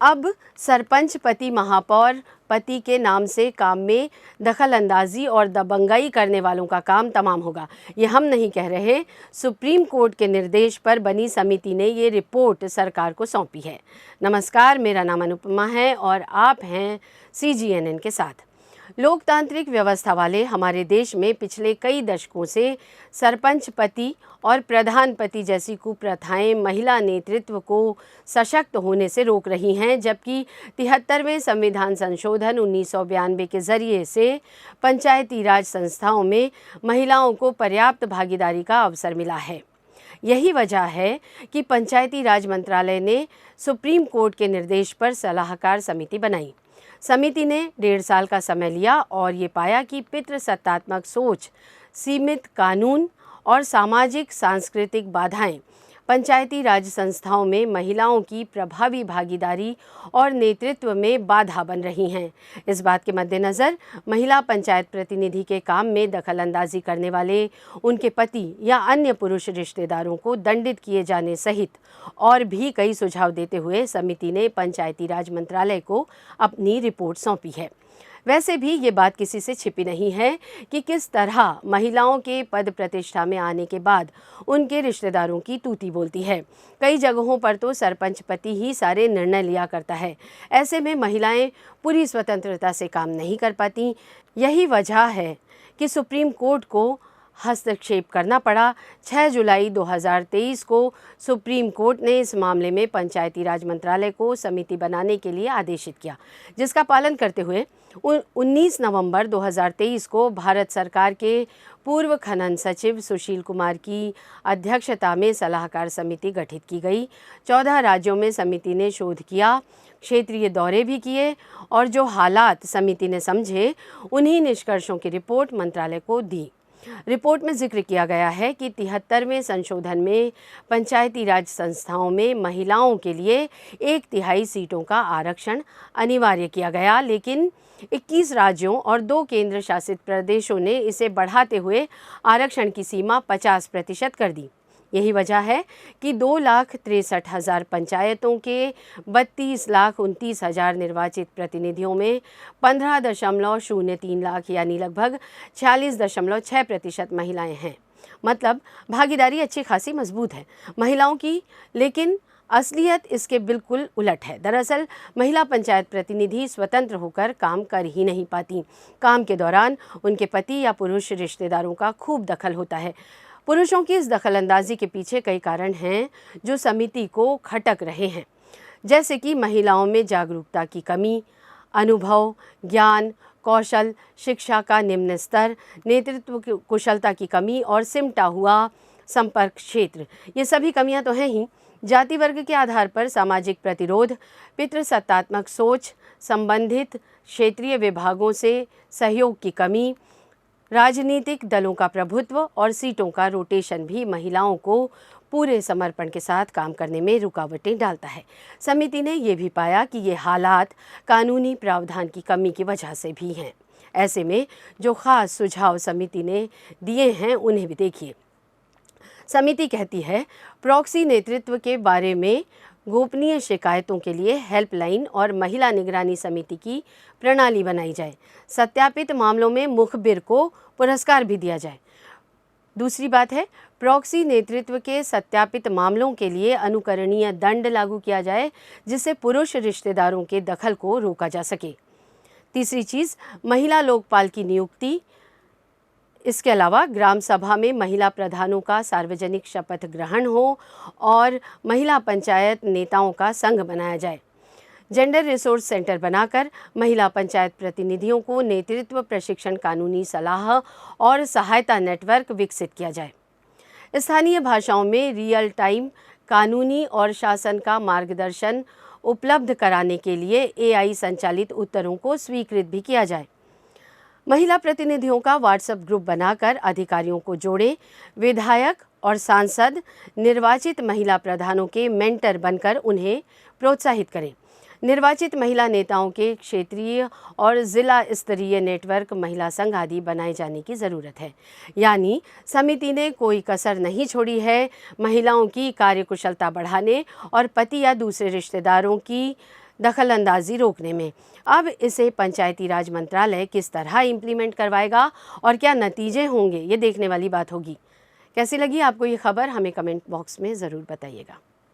अब सरपंच पति महापौर पति के नाम से काम में दखल अंदाजी और दबंगाई करने वालों का काम तमाम होगा। ये हम नहीं कह रहे, सुप्रीम कोर्ट के निर्देश पर बनी समिति ने ये रिपोर्ट सरकार को सौंपी है। नमस्कार, मेरा नाम अनुपमा है और आप हैं CGNN के साथ। लोकतांत्रिक व्यवस्था वाले हमारे देश में पिछले कई दशकों से सरपंच पति और प्रधान पति जैसी कुप्रथाएं महिला नेतृत्व को सशक्त होने से रोक रही हैं, जबकि 73वें संविधान संशोधन 1992 के जरिए से पंचायती राज संस्थाओं में महिलाओं को पर्याप्त भागीदारी का अवसर मिला है। यही वजह है कि पंचायती राज मंत्रालय ने सुप्रीम कोर्ट के निर्देश पर सलाहकार समिति बनाई। समिति ने 1.5 साल का समय लिया और ये पाया कि पितृसत्तात्मक सोच, सीमित कानून और सामाजिक सांस्कृतिक बाधाएं पंचायती राज संस्थाओं में महिलाओं की प्रभावी भागीदारी और नेतृत्व में बाधा बन रही हैं। इस बात के मद्देनज़र महिला पंचायत प्रतिनिधि के काम में दखलंदाजी करने वाले उनके पति या अन्य पुरुष रिश्तेदारों को दंडित किए जाने सहित और भी कई सुझाव देते हुए समिति ने पंचायती राज मंत्रालय को अपनी रिपोर्ट सौंपी है। वैसे भी ये बात किसी से छिपी नहीं है कि किस तरह महिलाओं के पद प्रतिष्ठा में आने के बाद उनके रिश्तेदारों की तूती बोलती है। कई जगहों पर तो सरपंच पति ही सारे निर्णय लिया करता है। ऐसे में महिलाएं पूरी स्वतंत्रता से काम नहीं कर पाती। यही वजह है कि सुप्रीम कोर्ट को हस्तक्षेप करना पड़ा। 6 जुलाई 2023 को सुप्रीम कोर्ट ने इस मामले में पंचायती राज मंत्रालय को समिति बनाने के लिए आदेशित किया, जिसका पालन करते हुए 19 नवंबर 2023 को भारत सरकार के पूर्व खनन सचिव सुशील कुमार की अध्यक्षता में सलाहकार समिति गठित की गई। 14 राज्यों में समिति ने शोध किया, क्षेत्रीय दौरे भी किए और जो हालात समिति ने समझे उन्हीं निष्कर्षों की रिपोर्ट मंत्रालय को दी। रिपोर्ट में जिक्र किया गया है कि 73वें संशोधन में पंचायती राज संस्थाओं में महिलाओं के लिए 1/3 सीटों का आरक्षण अनिवार्य किया गया, लेकिन 21 राज्यों और 2 केंद्र शासित प्रदेशों ने इसे बढ़ाते हुए आरक्षण की सीमा 50% कर दी। यही वजह है कि 2,63,000 पंचायतों के 32,29,000 निर्वाचित प्रतिनिधियों में 15.03 लाख यानी लगभग 46.6% महिलाएं हैं। मतलब भागीदारी अच्छी खासी मजबूत है महिलाओं की, लेकिन असलियत इसके बिल्कुल उलट है। दरअसल महिला पंचायत प्रतिनिधि स्वतंत्र होकर काम कर ही नहीं पाती। काम के दौरान उनके पति या पुरुष रिश्तेदारों का खूब दखल होता है। पुरुषों की इस दखलंदाजी के पीछे कई कारण हैं जो समिति को खटक रहे हैं, जैसे कि महिलाओं में जागरूकता की कमी, अनुभव, ज्ञान, कौशल, शिक्षा का निम्न स्तर, नेतृत्व की कुशलता की कमी और सिमटा हुआ संपर्क क्षेत्र। ये सभी कमियां तो हैं ही। जाति वर्ग के आधार पर सामाजिक प्रतिरोध, पितृसत्तात्मक सोच, संबंधित क्षेत्रीय विभागों से सहयोग की कमी, राजनीतिक दलों का प्रभुत्व और सीटों का रोटेशन भी महिलाओं को पूरे समर्पण के साथ काम करने में रुकावटें डालता है। समिति ने ये भी पाया कि ये हालात कानूनी प्रावधान की कमी की वजह से भी हैं। ऐसे में जो खास सुझाव समिति ने दिए हैं उन्हें भी देखिए। समिति कहती है, प्रॉक्सी नेतृत्व के बारे में गोपनीय शिकायतों के लिए हेल्पलाइन और महिला निगरानी समिति की प्रणाली बनाई जाए। सत्यापित मामलों में मुखबिर को पुरस्कार भी दिया जाए। दूसरी बात है, प्रॉक्सी नेतृत्व के सत्यापित मामलों के लिए अनुकरणीय दंड लागू किया जाए, जिससे पुरुष रिश्तेदारों के दखल को रोका जा सके। तीसरी चीज़, महिला लोकपाल की नियुक्ति। इसके अलावा ग्राम सभा में महिला प्रधानों का सार्वजनिक शपथ ग्रहण हो और महिला पंचायत नेताओं का संघ बनाया जाए। जेंडर रिसोर्स सेंटर बनाकर महिला पंचायत प्रतिनिधियों को नेतृत्व प्रशिक्षण, कानूनी सलाह और सहायता नेटवर्क विकसित किया जाए। स्थानीय भाषाओं में रियल टाइम कानूनी और शासन का मार्गदर्शन उपलब्ध कराने के लिए AI संचालित उत्तरों को स्वीकृत भी किया जाए। महिला प्रतिनिधियों का व्हाट्सएप ग्रुप बनाकर अधिकारियों को जोड़े। विधायक और सांसद निर्वाचित महिला प्रधानों के मेंटर बनकर उन्हें प्रोत्साहित करें। निर्वाचित महिला नेताओं के क्षेत्रीय और जिला स्तरीय नेटवर्क, महिला संघ आदि बनाए जाने की ज़रूरत है। यानी समिति ने कोई कसर नहीं छोड़ी है महिलाओं की कार्यकुशलता बढ़ाने और पति या दूसरे रिश्तेदारों की दखल अंदाजी रोकने में। अब इसे पंचायती राज मंत्रालय किस तरह इम्प्लीमेंट करवाएगा और क्या नतीजे होंगे, ये देखने वाली बात होगी। कैसी लगी आपको ये खबर, हमें कमेंट बॉक्स में ज़रूर बताइएगा।